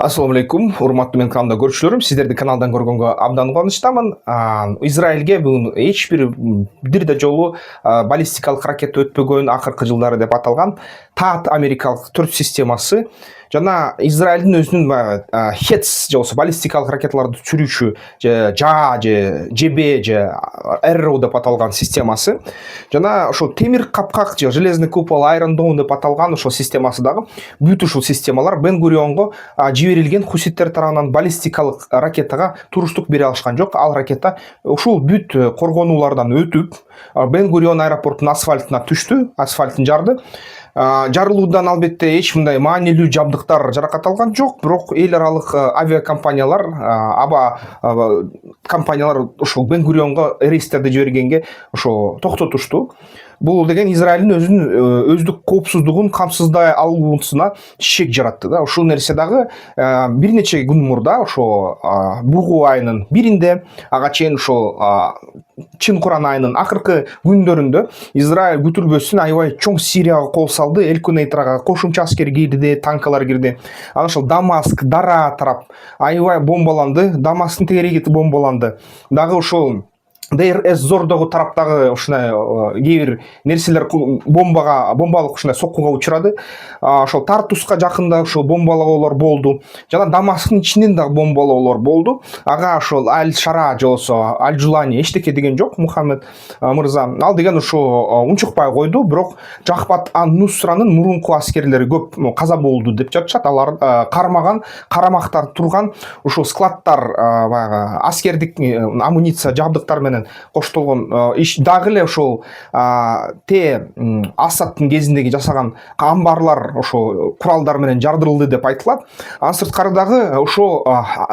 Ассаламу алейкум, урматтуу мен каналда көрүүчүлөрүм, сиздерди каналдан көргөнгө абдан кубанычтамын. Израилге бүгүн эч бир да жолу баллистикалык ракета өтпөгөн акыркы жылдары деп аталган ТААД америкалык 4 системасы жана Израилдин өзүнүн HETS же болбосо баллистикалык ракеталарды түшүрүүчү же ЖБ же РРУ деп аталган системасы жана ошол темир капкак же железный купол Iron Dome деп аталган ошол системасы дагы бүт ушул системалар Бен Гурионго жиберилген хуситтер тарабынан баллистикалык ракетага туруштук бере алышкан жок. Ал ракета ушул бүт коргонуулардан өтүп Бен Гурион аэропортунун асфальтына түштү, асфальтын жарды. Жарылуудан албетте эч мындай маанилүү жабдыктар жаракат алган жок, бирок эл аралык авиакомпаниялар, аба компаниялар ошол Бен Гурионго рейстерди жибергенге ошо токтотушту. Бул деген Израилдин өздүк коопсуздугун камсыздай алуусуна шек жаратты да. Ушул нерсе дагы бир нече күн мурда ошо бугу айынын биринде ага чейин ошол Чын Куран айынын акыркы күндөрүндө Израиль күтүлбөстүн аябай чоң Сирияга кол салды. Эль-Кунейтрага кошумча аскер кирди, танкалар кирди. Анан ошол Дамаск, Дара тарап аябай бомбаланды. Дамасктын тегерегити бомбаланды. Дагы ошол Зордогу тараптагы ушундай кээ бир нерселер бомбалык ушундай соккуга учурады. Ошол Тартуска жакында ошол бомбалоолор болду. Жана Дамасктын ичинен дагы бомбалоолор болду. Ага ошол Аль-Шара же болбосо Аль-Жулани эчтеке деген жок, Мухаммед мырза. Ал деген ошо унчукпай койду, бирок Жахбат ан-Нусранын мурунку аскерлери көп каза болду деп жатышат. Алар карамакта турган ошол складтар баягы аскердик амуниция жабдыктар менен коштолгон дагы эле ошол Асадтын кезиндеги жасаган амбарлар ошо куралдар менен жардырылды деп айтылат. Анын сырткары дагы ошо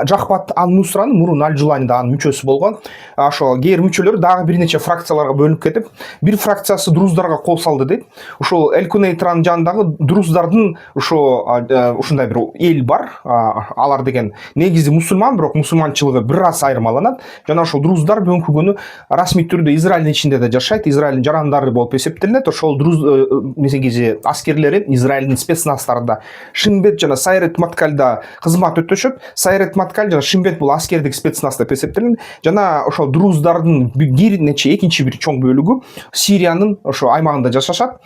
Жахбат ан-Нусранын мурун Аль-Жулани да анын мүчөсү болгон. Ошо кээ бир мүчөлөр дагы бир нече фракцияларга бөлүнүп кетип, бир фракциясы друздарга кол салды дейт. Ошол Эль-Кунейтранын жанындагы друздардын ушундай бир эл бар. Алар деген негизи мусулман, бирок мусулманчылыгы бир аз айырмаланат. Жана ошол друздар бүгүнкү күнү расмий түрдө Израилдин ичинде да жашайт, Израилдин жарандары болуп эсептелинет. Ошол негизи аскерлери Израилдин спецназдарында Шинбет жана Сайрет Маткальда кызмат өтөшөт. Сайрет Маткаль жана Шинбет бул аскердик спецназ деп эсептелинет. Жана ошол друздардын бир нече экинчи бир чоң бөлүгү Сириянын ошо аймагында жашашат.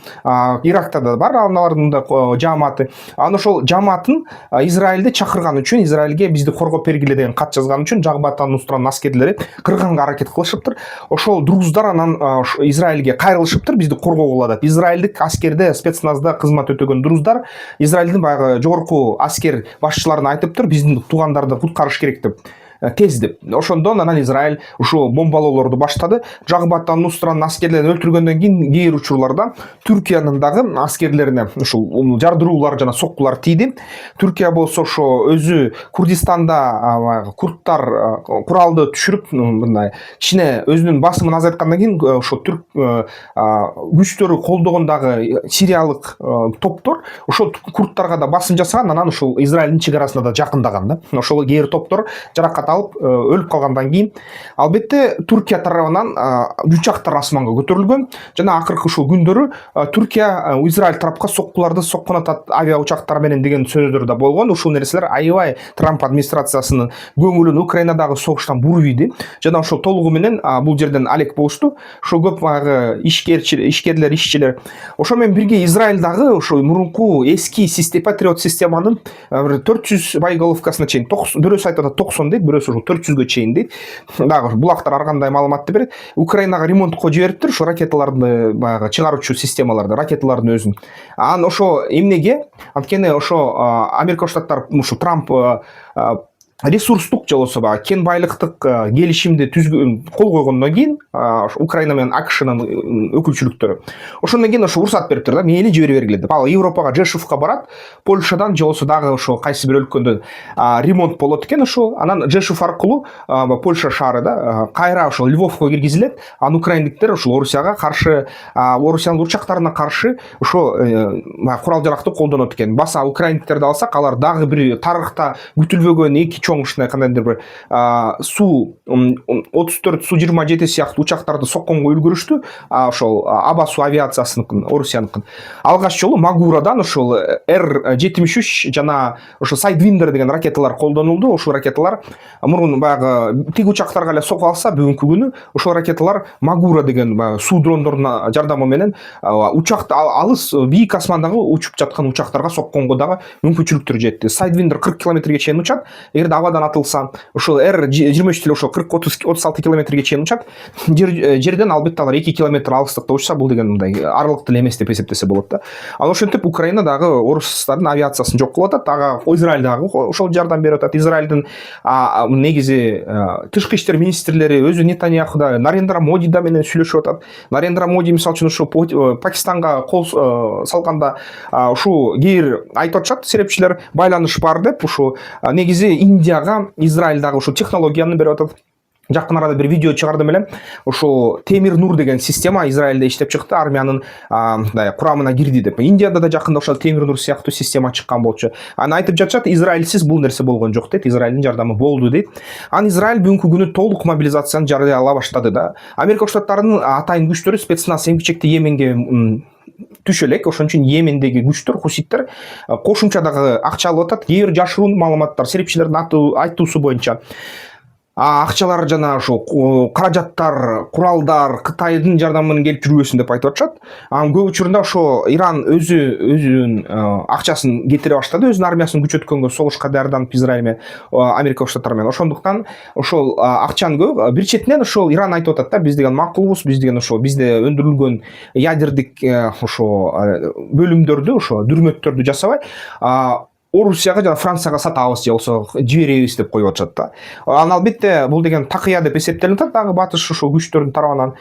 Иракта да бар аналардын да жааматы. Анан ошол жааматын Израилди чакырган үчүн, Израилге бизди коргоп бергиле деген кат жазган үчүн Жахбат ан-Нусранын аскерлери кырганга аракет кылышыптыр. Ошол друздар анан Израилге кайрылышыптыр, бизди коргогула деп. Израилдик аскерде, спецназда кызмат өтөгөн друздар Израилдин баягы жогорку аскер башчыларына айтыптыр, биздин туугандарды куткарыш керек деп. Тез деп. Ошондон анан Израиль ушул бомбалоолорду баштады. Жахбат ан-Нусранын аскерлерин өлтүргөндөн кийин кээ бир учурларда Түркиянын дагы аскерлерине ушул жардыруулар жана соккулар тийди. Түркия болсо ошо өзү Курдистанда курдтар куралды түшүрүп, мындай кичине өзүнүн басымын азайткандан кийин ошо түрк күчтөрү колдогон дагы сириялык топтор ошол курдтарга да басым жасаган, анан ошол Израилдин чек арасына да жакындаган да. Ошол кээ бир топтор жаракат алып өлүп калгандан кийин албетте Түркия тарабынан учактар асманга көтөрүлгөн жана акыркы ушул күндөрү Түркия Израиль тарапка соккуларды соккон атат авиа учактар менен деген сөздөр да болгон. Ушул нерселер аябай Трамп администрациясынын көңүлүн Украинадагы согуштан буруп ийди. Жана ошол толугу менен бул жерден алек болушту. Ошол көп баягы ишкерлер, ишчилер. Ошо менен бирге Израиль дагы ошо мурунку эски Патриот системанын 400 боеголовкасына чейин, бирөөсү айтат 90 дейт, бирөөсү 400гө чейин дейт. Дагы булактар ар кандай маалыматты берет. Украинага ремонтко жибериптир ошо ракеталарды, баягы чыгаруучу системаларды, ракеталардын өзүн. Анан ошо эмнеге? Анткени ошо Америка Штаттары, ушу Трамп ресурстук же болбосо кен байлыктык келишимди кол койгондон кийин Украина менен АКШнын өкүлчүлүктөрү ошондон кийин ошо уруксат бериптир да, мейли жибере бергиле деп. Ал Европага, Жешувка барат, Польшадан же болбосо дагы ошо кайсы бир өлкөдөн ремонт болот экен ошо. Анан Жешув аркылуу Польша шаары да кайра ошо Львовко киргизилет. Анан украиндиктер ошол Орусияга каршы, Орусиянын урчактарына каршы ошо курал жаракты колдонот экен. Баса украиндиктерди алсак, алар дагы бир тарыхта күтүлбөгөн эки чоң ушундай кандайдыр бир су 34 су 27 сыяктуу учактарды сокконго үлгүрүштү. Ошол аба суу авиациясыныкын, Орусияныкын. Алгач жолу Магурадан ошол Р-73 жана ошо Сайдвиндер деген ракеталар колдонулду. Ушул ракеталар мурун баягы тиги учактарга эле сокуп алса, бүгүнкү күнү ошол ракеталар Магура деген суу дрондорунун жардамы менен учакты алыс бийик асмандагы учуп жаткан учактарга сокконго дагы мүмкүнчүлүктөр жетти. Сайдвиндер 40 километрге чейин учат. Эгерде абадан атылса, ошол Р-23 деле ошол 40-36 километрге чейин учат. Жерден албетте алар 2 километр алыстыкта учса, бул деген мындай аралык деле эмес деп эсептесе болот да. Ал ошентип Украина дагы орустардын авиациясын жок кылып атат. Ага Израиль дагы ошол жардам берип атат. Израилдин негизи тышкы иштер министрлери өзү Нетаньяху да, Нарендра Моди да менен сүйлөшүп атат. Нарендра Моди мисалы үчүн ошо Пакистанга кол салганда ушул кээ айтып атышат, серепчилер байланыш бар деп. Ушу негизи Индияга Израиль дагы ушу технологияны берип атат. Жакын арада бир видео чыгардым эле. Ошо Темир Нур деген система Израилде иштеп чыкты, армиянын курамына кирди деп. Индияда да жакында ошо Темир Нур сыяктуу система чыккан болчу. Аны айтып жатышат, Израильсиз бул нерсе болгон жок дейт. Израилдин жардамы болду дейт. Аны Израиль бүгүнкү күнү толук мобилизацияны жарыяла баштады да. Америка Коштор Штаттарынын атайын күчтөрү спецназ эмгичекти Йеменге түшө элек. Ошон үчүн Йемендеги күчтөр, хуситтер кошумча дагы акча алып атат. Кээ бир жашыруун маалыматтар, серепчилердин айтуусу боюнча акчалар жана ошо каражаттар, куралдар Кытайдын жардамы менен келип жүрбөсүн деп айтып атышат. Көп учурунда ошо Иран өзүнүн акчасын кетире баштады, өзүнүн армиясын күчөткөнгө, согушка даярданып Израиль менен, Америка Коштор Штаттары менен. Ошондуктан ошол акчаны көп. Бир четинен ошол Иран айтып атат да, биз деген макулбуз, биз деген ошо бизде өндүрүлгөн ядердик ошо бөлүмдөрдү, ошо дүрмөттөрдү жасабай Орусияга жана Францияга сатабыз же болсо жиберебиз деп коюп атышат да. Аны албетте бул деген такыя деп эсептелип атат дагы батыш ошо күчтөрдүн тарабынан.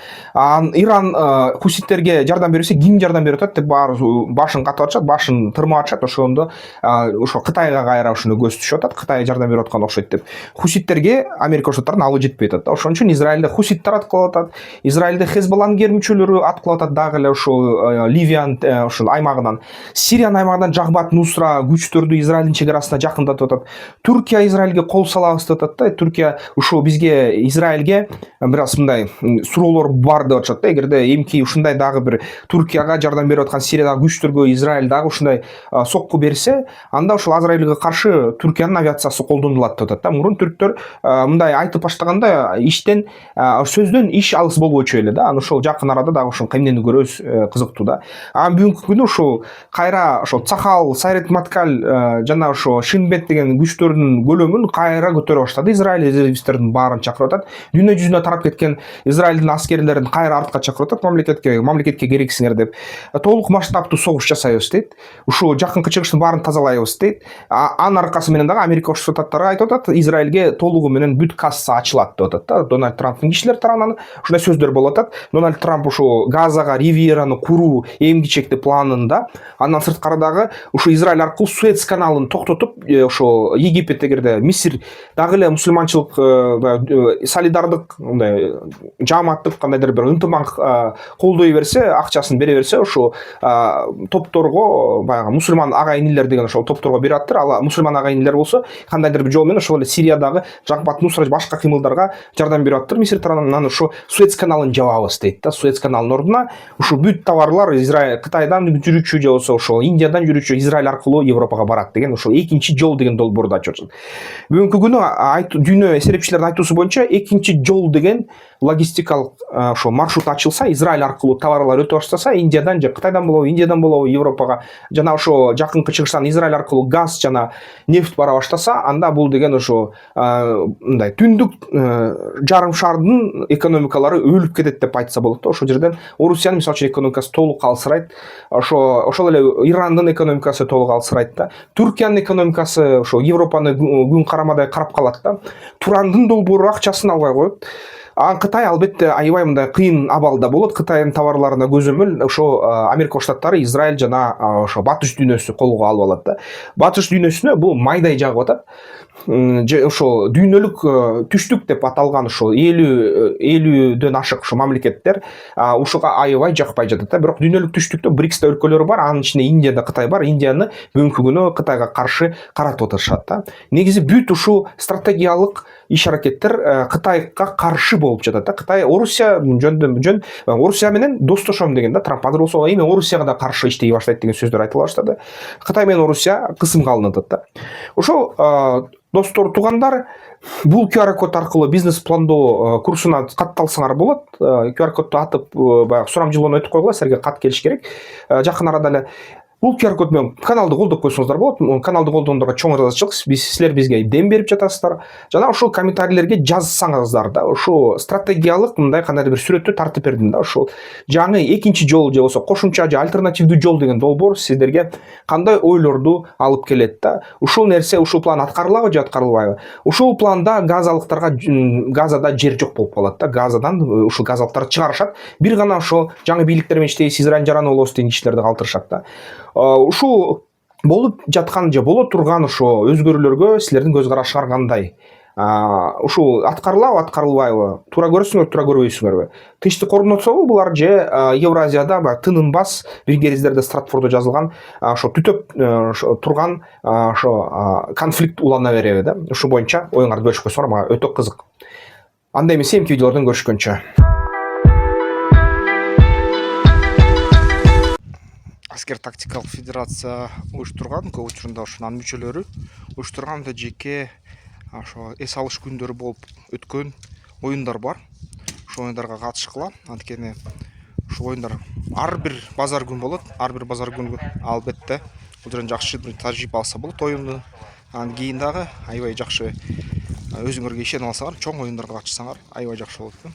Иран хуситтерге жардам берсе, ким жардам берип атат деп баары башын катып атышат, башын тырмап атышат. Ошондо ошо Кытайга кайра ушуну көз түшүп атат. Кытай жардам берип аткан окшойт деп. Хуситтерге Америка Коштор Штаттарынын алып жетпей атат. Ошон үчүн Израилде хуситтер аткылап атат. Израилде Хезболланын кээ мүчөлөрү аткылап атат дагы эле ошо Ливиянын ошол аймагынан. Сириянын аймагынан Жагбат Нусра күчтөрдү Израилдин чегарасына жакындатып атат. Түркия Израилге кол салабыз деп атат да. Түркия ушул бизге Израилге бир аз мындай суроолор бар деп атышат да. Эгерде эмки ушундай дагы бир Түркияга жардам берип аткан Сириядагы күчтөргө Израиль дагы ушундай сокку берсе, анда ошол Израилге каршы Түркиянын авиациясы колдонулат деп атат да. Мурун түрктөр мындай айтып баштаганда иштен сөздөн иш алыс болбойчу эле да. Аны ошол жакын арада дагы ошол эмнени көрөбүз, кызыктуу да. Бүгүнкү күнү ушул кайра ошол Цахал, Сайрет Маткаль жана ошо Шинбет деген күчтөрдүн көлөмүн кайра көтөрө баштады. Израиль резервисттердин баарын чакырып атат. Дүйнө жүзүнө тарап кеткен Израилдин аскерлерин кайра артка чакырып атат, мамлекетке керексиңер деп. Толук масштабтуу согуш жасайбыз дейт. Ушул жакынкы чыгыштын баарын тазалайбыз дейт. Анын аркасы менен дагы Америка Коштор Штаттары айтып атат, Израилге толугу менен бүт касса ачылат деп атат да. Дональд Трамптын кишилер тарабынан ушундай сөздөр болуп атат. Дональд Трамп ушул Газага Ривьераны куруу эмгичекти планында, андан сырткары дагы ушу Израиль аркылуу Суэц каналын токтотуп, ошо Египет эгерде Мисир дагы эле мусулманчылык солидардык мындай жааматтык кандайдыр бир ынтымак колдой берсе, акчасын бере берсе, ошо топторго баягы мусулман ага инилер деген ошол топторго берип аттыр. Ал мусулман ага инилер болсо кандайдыр бир жол менен ошол эле Сириядагы Жагбат Нусра башка кыймылдарга жардам берип аттыр Мисир тарабынан. Ошо Суэц каналын жабабыз дейт да. Суэц каналынын ордуна ушу бүт товарлар Кытайдан жүрүүчү же болсо ошол Индиядан жүрүүчү Израиль аркылуу Европага барат деген ошол экинчи жол деген долбоорду ачып атышат. Бүгүнкү күнү дүйнө серепчилердин айтуусу боюнча экинчи жол деген логистикалык ошо маршрут ачылса, Израиль аркылуу товарлар өтө баштаса, Индиядан же Кытайдан болобу, Индиядан болобу Европага жана ошо жакынкы чыгыштан Израиль аркылуу газ жана нефть бара баштаса, анда бул деген ошо мындай түндүк жарым шардын экономикалары өлүп кетет деп айтса болот да. Ошол жерден Орусиянын мисалы үчүн экономикасы толук алсырайт. Ошол эле Ирандын экономикасы толук алсырайт да. Түркиянын экономикасы ошо Европаны күн карамадай карап калат да. Турандын долбоору акчасын албай коет. Кытай албетте аябай мындай кыйын абалда болот. Кытайдын товарларына көзөмөл ошо Америка Кошмар Штаттары, Израиль жана ошо батыш дүйнөсү колго алып алат да. Батыш дүйнөсүнө бул майдай жагып атат. Ошо дүйнөлүк түштүк деп аталган ошо 50дөн ашык ошо мамлекеттер ушуга аябай жакпай жатат да. Бирок дүйнөлүк түштүктө БРИКС өлкөлөрү бар, анын ичинде Индия да Кытай бар. Индияны бүгүнкү күнү Кытайга каршы каратып отурушат да. Негизи бүт ушул стратегиялык иш аракеттер Кытайга каршы болуп жатат да. Кытай Орусия жөн Орусия менен достошом деген да. Трамп азыр болсо эми Орусияга да каршы иштей баштайт деген сөздөр айтыла баштады. Кытай менен Орусия кысымга алынып атат да. Ошол достор, туугандар, бул QR код аркылуу бизнес пландоо курсуна катталсаңар болот. QR кодду атып баягы сурам жылоону өтүп койгула, силерге кат келиш керек. Жакын арада эле бул QR код менен каналды колдоп койсоңуздар болот. Каналды колдоондорго чоң ыраазычылык. Силер бизге дем берип жатасыздар. Жана ошол комментарийлерге жазсаңыздар да, ошо стратегиялык мындай кандайдыр бир сүрөттү тартып бердим да. Ошол жаңы экинчи жол же болсо кошумча же альтернативдүү жол деген долбоор сиздерге кандай ойлорду алып келет да. Ушул нерсе, ушул план аткарылабы же аткарылбайбы? Ушул планда газалыктарга Газада жер жок болуп калат да. Газадан ушул газалыктарды чыгарышат. Бир гана ошо жаңы бийликтер менен иштейбиз, Израиль жараны болобуз деген кишилерди калтырышат да. Ушул болуп жаткан же боло турган ошо өзгөрүүлөргө силердин көз карашыңар кандай? Ушул аткарылабы, аткарылбайбы? Туура көрөсүңөр, туура көрбөйсүңөрбү? Тынчтык орнотсобу булар же Евразияда баягы тынынбас Венгериздерде Стратфордо жазылган ошо түтөп турган ошо конфликт улана береби да? Ушу боюнча оюңарды бөлүшүп койсоңор мага өтө кызык. Анда эмесе эмки видеолордон көрүшкөнчө. Аскер тактикалык федерация уюштурган, көп учурунда ошонун мүчөлөрү уюштурган да жеке ошо эс алыш күндөрү болуп өткөн оюндар бар. Ошол оюндарга катышкыла. Анткени ушул оюндар ар бир базар күн болот. Ар бир базар күнү албетте бул жерден жакшы бир тажрыйба алса болот оюнду. Анан кийин дагы аябай жакшы өзүңөргө ишенип алсаңар, чоң оюндарга катышсаңар аябай жакшы болот да.